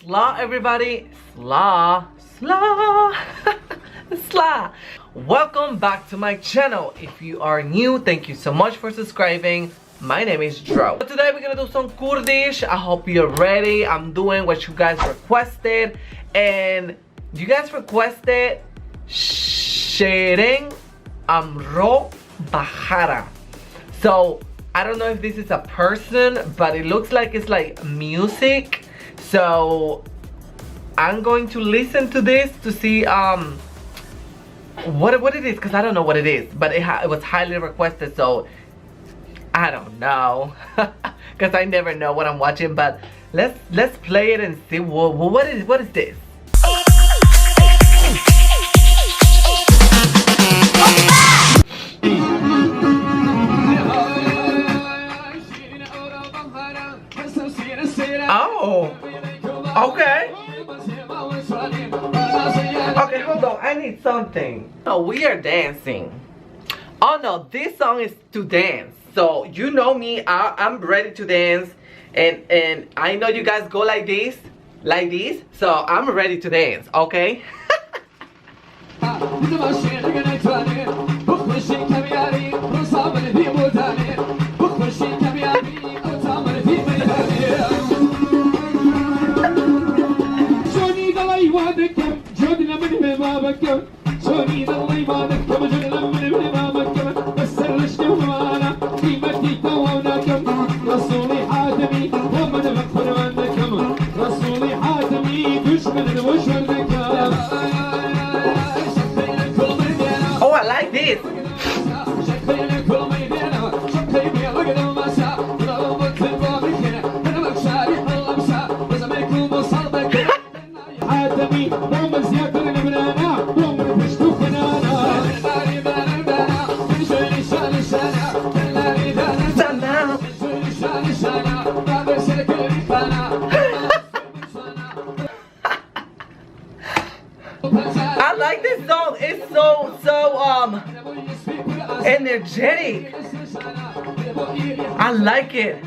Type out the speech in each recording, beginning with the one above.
Slaw, everybody. Slaw. Slaw. Welcome back to my channel. If you are new, thank you so much for subscribing. My name is Dro. Today we're gonna do some Kurdish. I hope you're ready. I'm doing what you guys requested, and you guys requested Shirin, Amro, Bahara. So I don't know if this is a person, but it looks like it's like music. So I'm going to listen to this to see what it is, because I don't know what it is, but it was highly requested, so I don't know, because I never know what I'm watching. But let's play it and see what is this. Oh, okay. Okay, hold on. I need something. No, we are dancing. Oh no, this song is to dance. So you know me, I'm ready to dance, and I know you guys go like this, so I'm ready to dance, okay? Oh, I like this. I like this song. It's so energetic. I like it.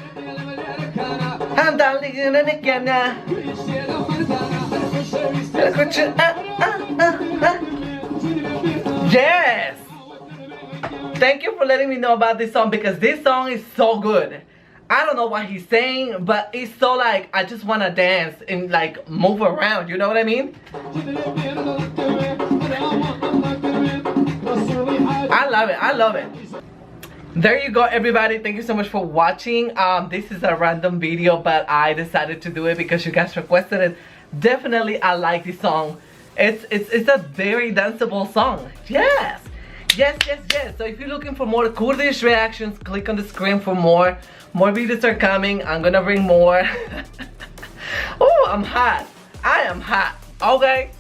Yes. Thank you for letting me know about this song, because this song is so good. I don't know what he's saying, but it's so like, I just want to dance and like move around, you know what I mean? I love it. There you go, everybody. Thank you so much for watching. This is a random video, but I decided to do it because you guys requested it. Definitely, I like this song. It's a very danceable song. Yes. So if you're looking for more Kurdish reactions, click on the screen for more. More videos are coming. I'm gonna bring more. Oh, I'm hot. I am hot. Okay.